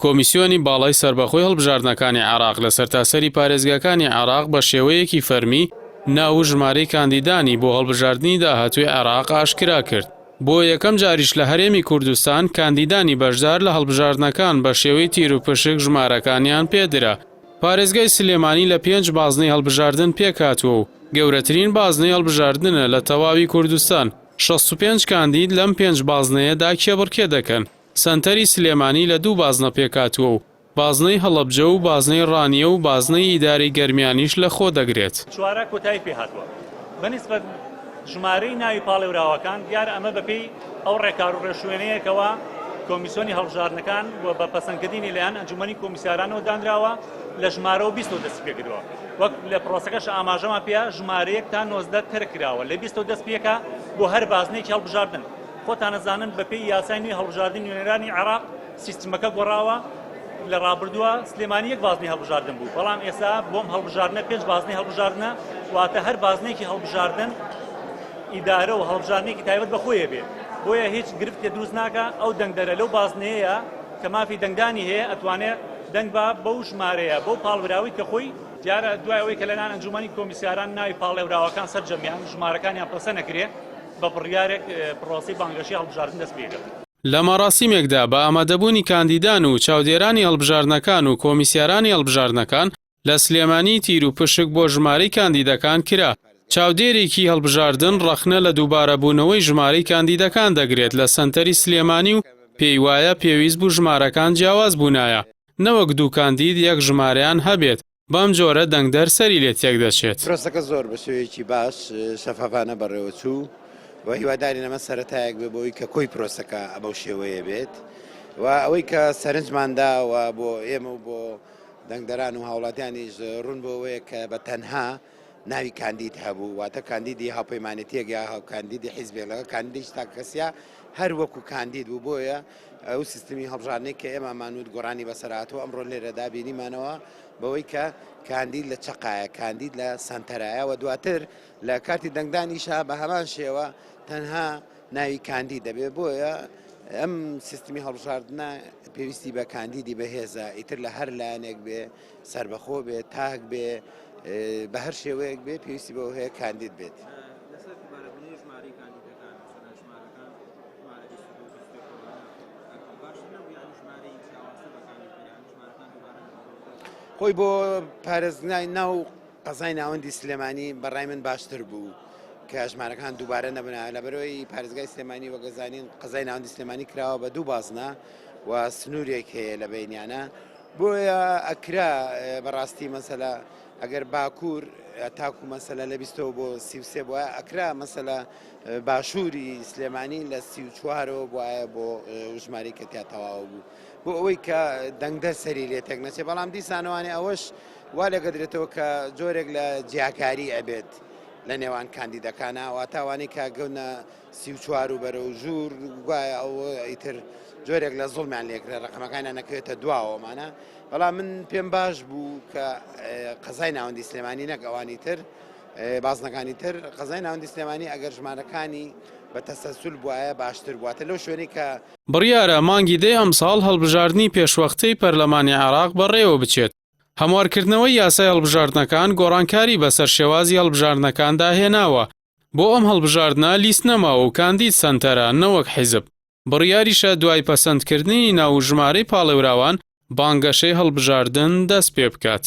کۆمیسیۆنی باڵای سەربەخۆی هەڵبژاردنەکانی عێراق لە سەرتاسەری پارێزگاکانی عێراق بە شێوەیەکی فەرمی ناو و ژمارەی کاندیدانی بۆ هەڵبژاردننی داهاتووی عێراق ئاشکرا کرد. بۆ یەکەم جاریش لە هەرێمی کوردستان کاندیدانی بەشدار لە هەڵبژاردنەکان بە شێوەی تیر و پشک ژمارەکانیان پێدرا. پارێزگای سلێمانی لە 5 بازنەی هەڵبژاردن پێکاتوە و گەورەترین بازنەی هەڵبژاردنە لە تەواوی کوردستان. 65 کاندید لەم 5 بازنەیەدا کێبڕکێ دەکەن. سەنتەری سلێمانی لە 2 بازنە پێکاتوە و بازنەی هەڵەبجە و بازنەی ڕانیە و بازنەی ئیداری گەرمیانیش لە خۆ دەگرێت. چوارە کۆتایی پێهاتوە بەنسبەت ژمارەی ناوی پاڵێوراوەکان دیارە ئەمە بەپێی ئەو ڕێکار و ڕێشوێنەیەکەوە کۆمیسیۆنی هەڵبژاردنەکان و بە پەسەندکردنی لەیان ئەنجومەنی کۆمیسارانەوە دانراوە لە ژمارە و 20 دەست پێکردەوە. وەک لە پرۆسەکەش ئاماژەمان پێ ژمارەیەک تا 90 تەرکراوە لە 20 دەست پێکە بۆ هەر بازنێکی هەڵبژاردن. خۆتان ئەزانن بەپێی یاسای نوێی هەڵبژاردننی نوێنەرانی عێراق سیستمەکە گۆڕاوە لە ڕابردووە سلێمانی 1 بازنەی هەڵبژاردن بوو، بەڵام ئێستا بۆم هەڵبژاردنە 5 بازنەی هەڵبژاردنە واتە هەر بازنێکی هەڵبژاردن ئیدارە و هەڵبژاردنێکی تایبەت بەخۆیە بێت. بۆیە هیچ گرفتێ دروست ناکە ئەو دەنگدەرە لەو بازنەیە کە مافی دەنگدانی هەیە ئەتوانێت دەنگ بە بەو ژمارەیە بەو پاڵوراوی کە خۆی دیارە دوایەوەی کە لەنان ئەنجومەنی کۆمیسیاران ناوی پاڵێوراوەکان سەرجەمیان ژمارەکانیان پرسە نەکرێت بە بڕیارێک پرۆسی بانگەشی هەڵبژاردن دەست پێکرد. لە مەراسیمێکدا بە ئامادەبوونی کاندیدان و چاودێرانی هەڵبژاردنەکان و کۆمیسیارانی هەڵبژاردنەکان لە سلێمانی تیر و پشک بۆ ژمارەی کاندیدەکان کرا. چاودێرێکی هەڵبژاردن ڕەخنە لە دووبارەبوونەوەی ژمارەی کاندیدەکان دەگرێت لە سەنتەری سلێمانی و پێی وایە پێویست بوو ژمارەکان جیاواز بوونایە نەوەک دوو کاندید یەک ژمارەیان هەبێت. بەم جۆرە دەنگدەر سەری لێ تێک دەچێت. پرۆسەکە زۆر بە شێوەیەکی باش شەفافانە بەڕێوەچوو و هیواداری نەمە سەرەتایەک بێ بۆی کە کۆی پرۆسەکە ئەمە شێوەیە بێت و ئەوەی کە سەرنجمانداوە بۆ ئێمە و بۆ دەنگدەران و هاوڵاتیانیش ڕوون بۆەوەیە کە بە تەنها ناوی کاندید هەبوو واتە کاندیدی هاوپەیمانەتیەک یا کاندیدی حیزبێکەکە کاندیدیش تا کەسیا هەر وەکو کاندید بوو. بۆیە ئەو سیستمی هەڵبژاردنەی کە ئێمە مانوت گۆڕانی بەسەرهاتوو ئەمڕۆ لێرەدا بینیمانەوە بەوەی کە کاندید لە چقایە کاندید لە سەنتەرایە و دواتر لە کاتی دەنگدانیشا بە هەمان شێوە تەنها ناوی کاندید دەبێت. بۆیە ئەم سیستمی هەڵبژاردنە پێویستی بە کاندیدی بەهێزە ئیتر لە هەر لایەنێک بێ سربەخۆ بێ تاک بێ بە هەر شێوەیەک بێ پێویستی بەوە هەیە کاندید بێت. خۆی بۆ پارێزنای ناو قەزای ناوەندی سلێمانی بەڕای من باشتر بوو کە ژمارەکان دووبارە نەبنا لەبەرەوەی پارێزگای سلێمانی وەگەزانین قەزای ناوەندی سلێمانی کراوە بە 2 بازنە و سنوورێک هەیە لە بینیانە. بۆیە ئەکرا بەڕاستی مەسەلە ئەگەر باکوور تاکو مەسەلە لە 20 بۆ 33 بۆە ئەکرا مەسەلە باشووری سلێمانی لە 34ەوە بۆایە بۆ ژمارەی کە تیا تەواو بوو بۆ ئەوەی کە دەنگدە سەری لێ تێک نەچێت. بەڵام دیسانەوەی ئەوەش وا لەگەدرێتەوە کە جۆرێک لە جیاکاری ئەبێت لە نێوان کاندیدەکانە واتاوانی کە گەونە 34 و بەرە و ژوور وایە ئەوە ئیتر جۆرێک لە زوڵمیان لێکرا ڕقەمەکانیان نەکەوێتە دواوەمانە. بەڵام من پێم باش بوو کە قەزای ناوەندی سلێمانی نەک ئەوانی تر بازنەکانی تر قەزای ناوەندی سلێمانی ئەگەر ژمارەکانی بە تەسەلسول بووایە باشتر بواتە لەو شوێنی کە بڕیارە مانگی دەی ئەمساڵ هەڵبژاردننی پێشوەختەی پەرلەمانی عێراق بەڕێوە بچێت. هەموارکردنەوەی یاسای هەڵبژاردنەکان گۆڕانکاری بەسەر شێوازی هەڵبژاردنەکاندا هێناوە. بۆ ئەم هەڵبژاردنە لیست نەماوە و کاندید سەنتەرە نەوەک حیزب. بڕیاریشە دوای پەسەندکردنی ناو ژمارەی پاڵێوراوان بانگەشەی هەڵبژاردن دەست پێ بکات.